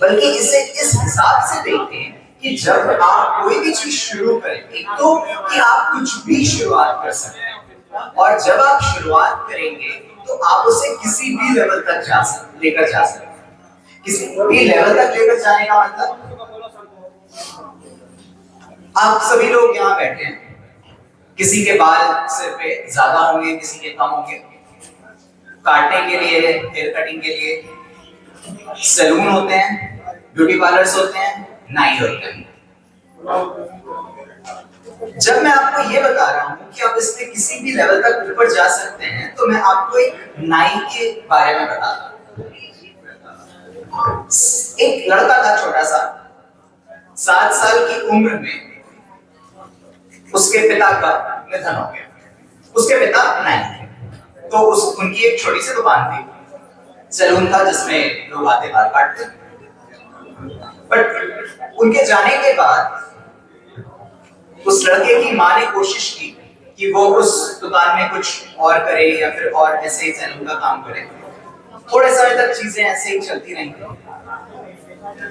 बल्कि इसे इस हिसाब से देखें कि जब आप कोई भी चीज शुरू करें, एक तो कि आप कुछ भी शुरुआत कर सकते हैं, और जब आप शुरुआत करेंगे तो आप उसे किसी भी लेवल तक लेकर जा सकते हैं। किसी भी लेवल तक लेकर जाने का मतलब, आप सभी लोग यहाँ बैठे हैं, किसी के बाल सिर पे ज्यादा होंगे, किसी के कम होंगे। काटने के लिए, हेयर कटिंग के लिए सैलून होते हैं, ब्यूटी पार्लर्स होते हैं, नाई होते हैं। जब मैं आपको ये बता रहा हूँ कि आप इसमें किसी भी लेवल तक ऊपर जा सकते हैं, तो मैं आपको एक नाई के बारे में बताता हूँ। एक लड़का था छोटा सा, 7 साल की उम्र में उसके पिता का निधन हो गया। उसके पिता नाई थे, तो उनकी एक छोटी सी दुकान थी, सैलून था जिसमें लोग आते बाल काटते। बट उनके जाने के बाद उस लड़के की माँ ने कोशिश की कि वो उस दुकान में कुछ और करे या फिर और ऐसे ही सैलून का काम करे। थोड़े समय तक चीजें ऐसे ही चलती रही।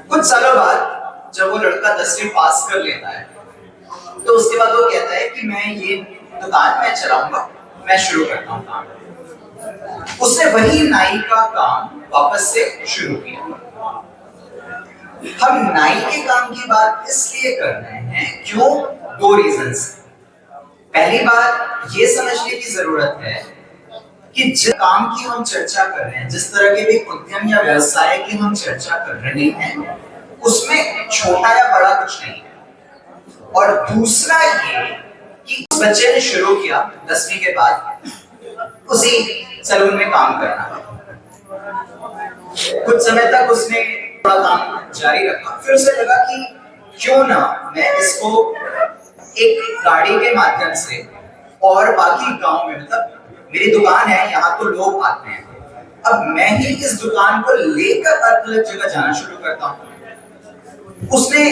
कुछ सालों बाद जब वो लड़का 10वीं पास कर लेता है, तो उसके बाद वो कहता है कि मैं ये दुकान मैं चलाऊंगा, मैं शुरू करता हूँ काम। उसने वही नाई का काम वापस से शुरू किया। हम नाई के काम की बात इसलिए कर रहे हैं, क्यों? 2 रीजंस। पहली बात ये समझने की जरूरत है कि जिस काम की हम चर्चा कर रहे हैं, जिस तरह के भी उद्यम या व्यवसाय की हम चर्चा कर रहे हैं, उसमें छोटा या बड़ा कुछ नहीं है। और दूसरा ये कि उस बच्चे ने शुरू किया 10वीं के बाद उसी सैलून में काम करना। कुछ समय तक उसने थोड़ा काम जारी रखा, फिर उसे लगा कि क्यों ना मैं इसको एक गाड़ी के माध्यम से और बाकी गांव में, मतलब मेरी दुकान है, यहाँ तो लोग आते हैं, अब मैं ही इस दुकान को लेकर अलग अलग जगह जाना शुरू करता हूँ। उसने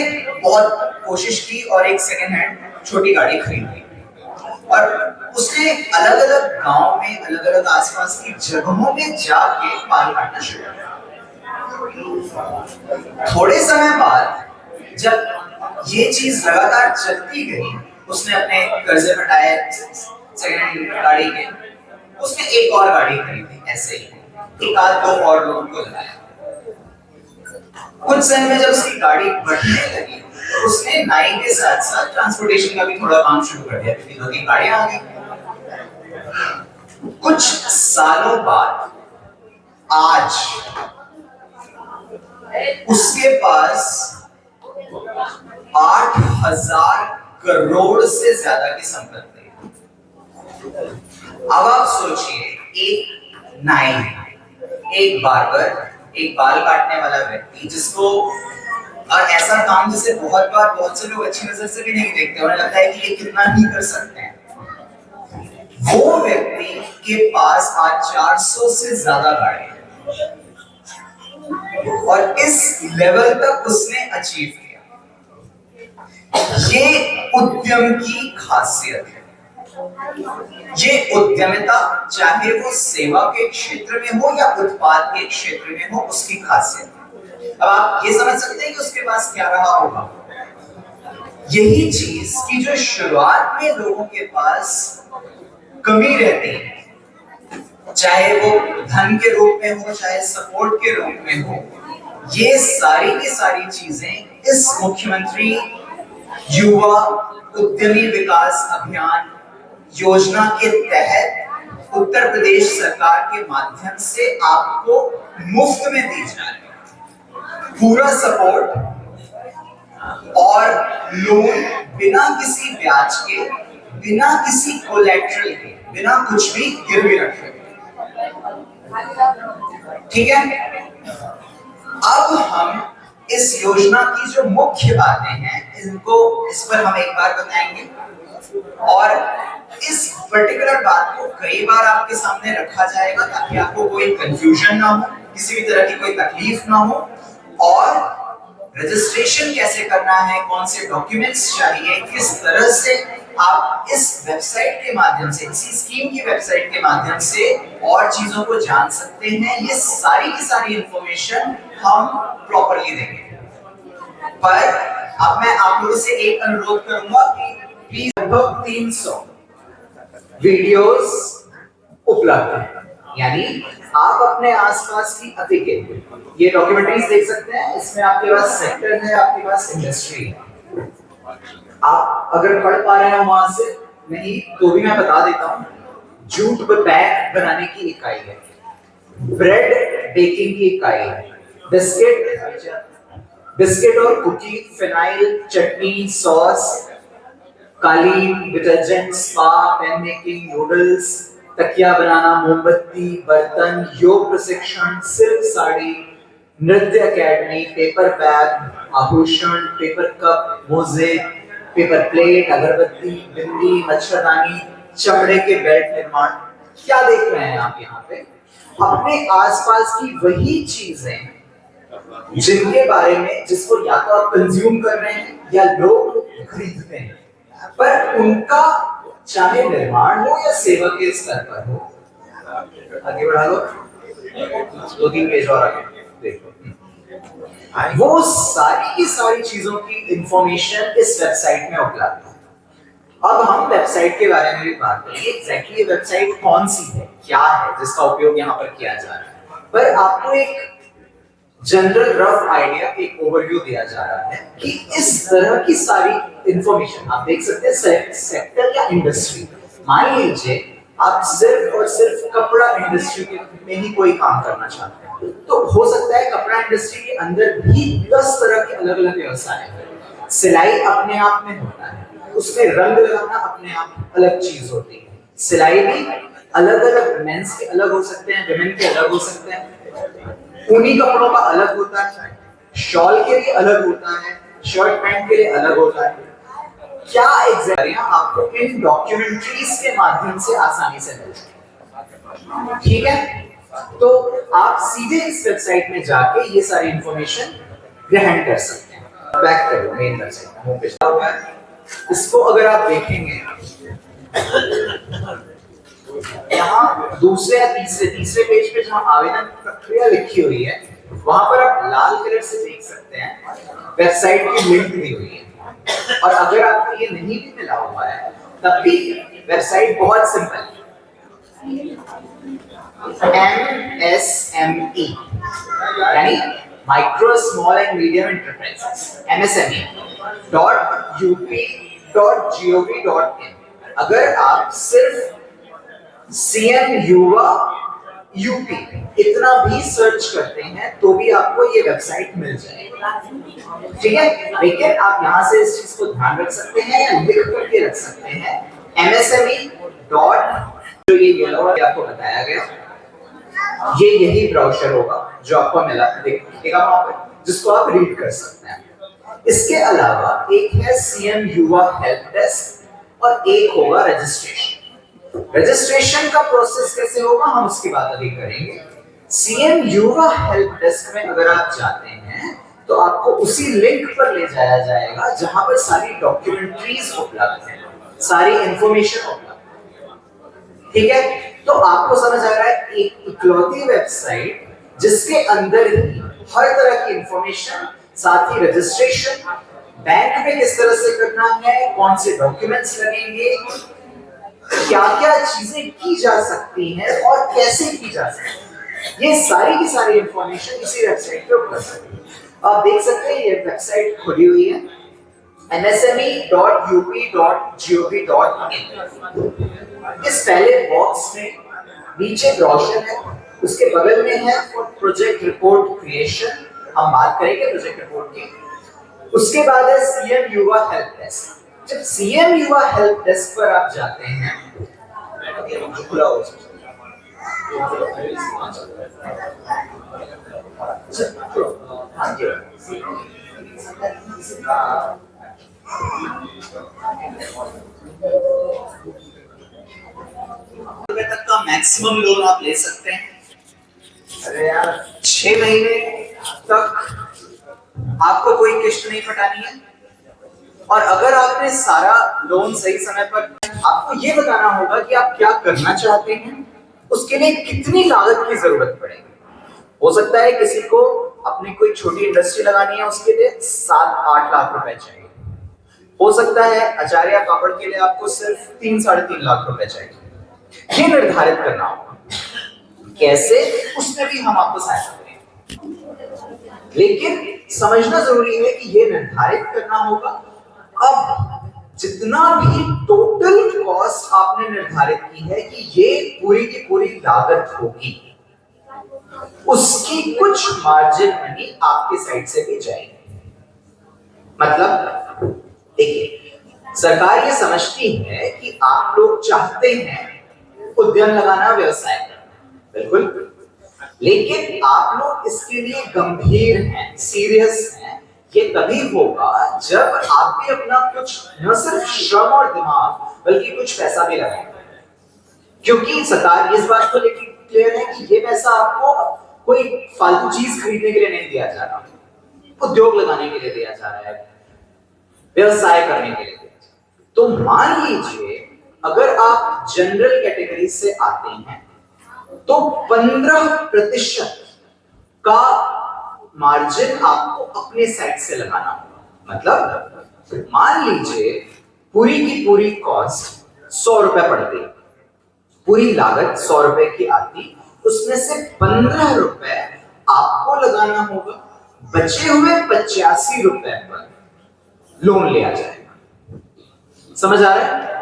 बहुत कोशिश की और एक सेकेंड हैंड छोटी गाड़ी खरीदी और उसने अलग अलग गांव में, अलग अलग आसपास की जगहों में जाके बाल काटना शुरू किया। थोड़े समय बाद जब ये चीज लगातार चलती गई, उसने अपने कर्जे हटाए सेकेंड हैंड गाड़ी के, उसने एक और गाड़ी खरीदी, ऐसे ही एक आध 2 और लोगों को लगाया। कुछ समय में जब उसकी गाड़ी बढ़ने लगी, तो उसने नाई के साथ साथ ट्रांसपोर्टेशन का भी थोड़ा काम शुरू कर दिया, क्योंकि 2-3 गाड़ियां आ गई। कुछ सालों बाद आज उसके पास 8,000 करोड़ से ज्यादा की संपत्ति है। अब आप सोचिए, एक नाई, एक बार्बर, एक बाल काटने वाला व्यक्ति, जिसको और ऐसा काम जिसे बहुत बार बहुत से लोग अच्छी नजर से भी नहीं देखते, उन्हें लगता है कि ये कितना ही कर सकते हैं, वो व्यक्ति के पास आज 400 से ज्यादा गाड़ी है और इस लेवल तक उसने अचीव किया। ये उद्यम की खासियत है। ये उद्यमिता, चाहे वो सेवा के क्षेत्र में हो या उत्पाद के क्षेत्र में हो, उसकी खासियत है। अब आप ये समझ सकते हैं कि उसके पास क्या रहा होगा। यही चीज की जो शुरुआत में लोगों के पास कमी रहती है, चाहे वो धन के रूप में हो, चाहे सपोर्ट के रूप में हो, ये सारी की सारी चीजें इस मुख्यमंत्री युवा उद्यमी विकास अभियान योजना के तहत उत्तर प्रदेश सरकार के माध्यम से आपको मुफ्त में दी जा रही है। पूरा सपोर्ट और लोन बिना किसी ब्याज के, बिना किसी कोलैटरल के, बिना कुछ भी गिरवी रखे। ठीक है, अब हम इस योजना की जो मुख्य बातें हैं, इस पर हम एक बार बताएंगे और इस पर्टिकुलर बात को कई बार आपके सामने रखा जाएगा ताकि आपको कोई कंफ्यूजन ना हो, किसी भी तरह की कोई तकलीफ ना हो। और रजिस्ट्रेशन कैसे करना है, कौन से डॉक्यूमेंट्स चाहिए, किस तरह से आप इस वेबसाइट के माध्यम से, इसी स्कीम की वेबसाइट के माध्यम से और चीजों को जान सकते हैं। ये सारी की सारी इंफॉर्मेशन हम प्रॉपरली देंगे। पर अब मैं आप लोगों से एक अनुरोध करूंगा कि प्लीज लगभग 300 वीडियोस उपलब्ध हैं, यानी आप अपने आसपास की अधिक ये डॉक्यूमेंट्रीज देख सकते हैं। इसमें आपके पास सेक्टर है, आपके पास इंडस्ट्री है। आप अगर पढ़ पा रहे हो वहां से, नहीं तो भी मैं बता देता हूँ। जूट बैग बनाने की इकाई है, ब्रेड बेकिंग की इकाई है, बिस्किट और कुकी, फिनाइल, चटनी, सॉस, कालीन, detergent, spa, pen making, noodles, तकिया बनाना, मोमबत्ती, बर्तन, योग प्रशिक्षण, सिल्क साड़ी, नृत्य अकेडमी, पेपर बैग, आभूषण, पेपर कप, मोजे, पेपर प्लेट, अगरबत्ती, बिंदी, मच्छरदानी, चमड़े के बेल्ट निर्माण। क्या देख रहे हैं आप यहाँ पे? अपने आसपास की वही चीजें जिनके बारे में, जिसको या तो आप कंज्यूम कर रहे हैं या लोग खरीदते हैं, पर उनका चाहे निर्माण हो या सेवा के स्तर पर हो। आगे बढ़ा लो, 2-3 पेज और आगे देखो। वो सारी की सारी चीजों की इंफॉर्मेशन इस वेबसाइट में उपलब्ध है। अब हम वेबसाइट के बारे में भी बात करेंगे। एग्जैक्टली वेबसाइट कौन सी है, क्या है, जिसका उपयोग यहाँ पर किया जा रहा है। पर आपको एक जनरल रफ आइडिया, एक ओवरव्यू दिया जा रहा है कि इस तरह की सारी इंफॉर्मेशन आप देख सकते हैं। सेक्टर या इंडस्ट्री, मान लीजिए आप सिर्फ और सिर्फ कपड़ा इंडस्ट्री में ही कोई काम करना चाहते हैं, तो हो सकता है कपड़ा इंडस्ट्री के अंदर भी 10 तरह के अलग अलग व्यवसाय हैं। सिलाई अपने आप में होता है, उसमें रंग लगाना अपने आप अलग चीज होती है। सिलाई भी अलग अलग, मेंस के अलग हो सकते हैं, विमेन के अलग हो सकते हैं। ऊनी कपड़ों का अलग होता है, शॉल के लिए अलग होता है, शर्ट पैंट के लिए अलग होता है। क्या एग्जैक्टली आपको इन डॉक्यूमेंट्रीज के माध्यम से आसानी से मिल जाए। ठीक है, तो आप सीधे इस वेबसाइट में जाके ये सारी इंफॉर्मेशन ग्रहण कर सकते हैं। बैक करो मेन वेबसाइट, होम पेज हुआ है। इसको अगर आप देखेंगे, यहाँ दूसरे या तीसरे पेज पे जहाँ आवेदन प्रक्रिया लिखी हुई है, वहां पर आप लाल कलर से देख सकते हैं वेबसाइट की लिंक दी हुई है। और अगर आपको ये नहीं भी मिला हुआ है, तब भी वेबसाइट बहुत सिंपल है। MSME यानी micro small and medium enterprises, MSME.up.gov.in। अगर आप सिर्फ CM युवा यूपी इतना भी सर्च करते हैं तो भी आपको ये वेबसाइट मिल जाएगी। ठीक है, लेकिन आप यहाँ से इस चीज को ध्यान रख सकते हैं या लिख करके रख सकते हैं। MSME डॉट, जो ये येलो वाला आपको बताया गया, ये यही ब्राउज़र होगा जो आपको मिला दिखेगा वहां पर, जिसको आप रीड कर सकते हैं। इसके अलावा एक है CM युवा हेल्प डेस्क और एक होगा रजिस्ट्रेशन। रजिस्ट्रेशन का प्रोसेस कैसे होगा हम उसकी बात अभी करेंगे। CM युवा हेल्प डेस्क में अगर आप जाते हैं तो आपको उसी लिंक पर ले जाया जाएगा जहां पर सारी डॉक्यूमेंट्रीज उपलब्ध हैं, सारी इंफॉर्मेशन उपलब्ध है। ठीक है, तो आपको समझ आ रहा है एक इकलौती वेबसाइट जिसके अंदर ही हर तरह की इंफॉर्मेशन, साथ ही रजिस्ट्रेशन, बैंक में किस तरह से करना है, कौन से डॉक्यूमेंट्स लगेंगे, क्या क्या चीजें की जा सकती हैं और कैसे की जा सकती है, ये सारी की सारी इंफॉर्मेशन इसी वेबसाइट पे उपलब्ध है। आप देख सकते हैं ये वेबसाइट खुली हुई है, msme.up.gov.in। इस पहले बॉक्स में नीचे ब्रोशर है, उसके बगल में है प्रोजेक्ट रिपोर्ट क्रिएशन, हम बात करेंगे प्रोजेक्ट रिपोर्ट की। उसके बाद है CM युवा हेल्प डेस्क। जब CM युवा हेल्प डेस्क पर आप जाते हैं, तक का मैक्सिमम लोन आप ले सकते हैं। अरे यार 6 महीने तक आपको कोई किस्त नहीं फटानी है। और अगर आपने सारा लोन सही समय पर, आपको ये बताना होगा कि आप क्या करना चाहते हैं, उसके लिए कितनी लागत की जरूरत पड़ेगी। हो सकता है किसी को अपनी कोई छोटी इंडस्ट्री लगानी है, उसके लिए 7-8 लाख रुपए चाहिए। हो सकता है अचार या पापड़ के लिए आपको सिर्फ 3-3.5 लाख रुपए चाहिए। ये निर्धारित करना होगा कैसे, उसमें भी हम आपको सहायता करेंगे। लेकिन समझना जरूरी है कि ये निर्धारित करना होगा। अब जितना भी टोटल कॉस्ट आपने निर्धारित की है कि ये पूरी की पूरी लागत होगी, उसकी कुछ मार्जिन मनी आपके साइड से भी जाएगी। मतलब देखिए, सरकार ये समझती है कि आप लोग चाहते हैं उद्यम लगाना, व्यवसाय करना, बिल्कुल, लेकिन आप लोग इसके लिए गंभीर हैं, सीरियस हैं। ये तभी होगा जब आप भी अपना कुछ न सिर्फ श्रम और दिमाग बल्कि कुछ पैसा भी लगाएंगे, क्योंकि सरकार इस बात को लेकर क्लियर है कि ये पैसा आपको कोई फालतू चीज खरीदने के लिए नहीं दिया जा रहा, उद्योग लगाने के लिए दिया जा रहा है, व्यवसाय करने के लिए दिया जा रहा है। तो मान लीजिए अगर आप जनरल कैटेगरी से आते हैं तो 15% का मार्जिन आपको अपने साइड से लगाना होगा। मतलब मान लीजिए पूरी की पूरी कॉस्ट 100 रुपए पड़ती, पूरी लागत 100 रुपए की आती, उसमें से 15 रुपए आपको लगाना होगा, बचे हुए 85 रुपए पर लोन लिया जाएगा। समझ आ रहा है?